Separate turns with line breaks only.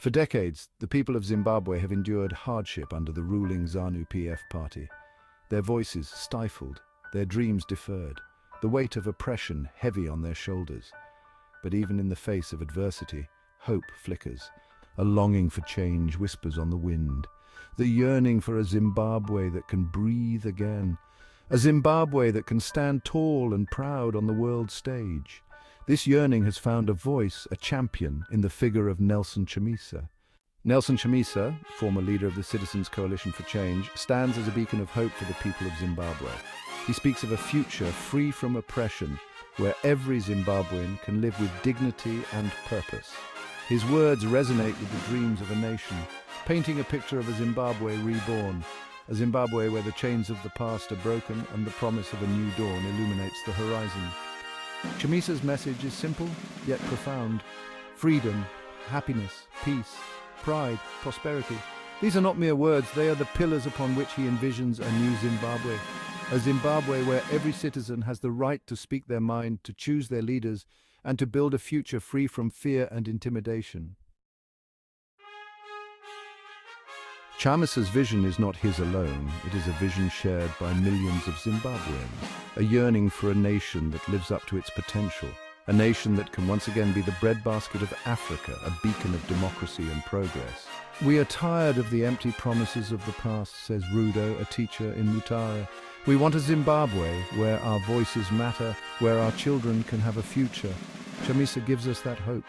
For decades, the people of Zimbabwe have endured hardship under the ruling ZANU-PF party. Their voices stifled, their dreams deferred, the weight of oppression heavy on their shoulders. But even in the face of adversity, hope flickers. A longing for change whispers on the wind. The yearning for a Zimbabwe that can breathe again. A Zimbabwe that can stand tall and proud on the world stage. This yearning has found a voice, a champion, in the figure of Nelson Chamisa. Nelson Chamisa, former leader of the Citizens Coalition for Change, stands as a beacon of hope for the people of Zimbabwe. He speaks of a future free from oppression, where every Zimbabwean can live with dignity and purpose. His words resonate with the dreams of a nation, painting a picture of a Zimbabwe reborn, a Zimbabwe where the chains of the past are broken and the promise of a new dawn illuminates the horizon. Chamisa's message is simple, yet profound. Freedom, happiness, peace, pride, prosperity. These are not mere words, they are the pillars upon which he envisions a new Zimbabwe. A Zimbabwe where every citizen has the right to speak their mind, to choose their leaders, and to build a future free from fear and intimidation. Chamisa's vision is not his alone, it is a vision shared by millions of Zimbabweans, a yearning for a nation that lives up to its potential, a nation that can once again be the breadbasket of Africa, a beacon of democracy and progress. We are tired of the empty promises of the past, says Rudo, a teacher in Mutare. We want a Zimbabwe where our voices matter, where our children can have a future. Chamisa gives us that hope.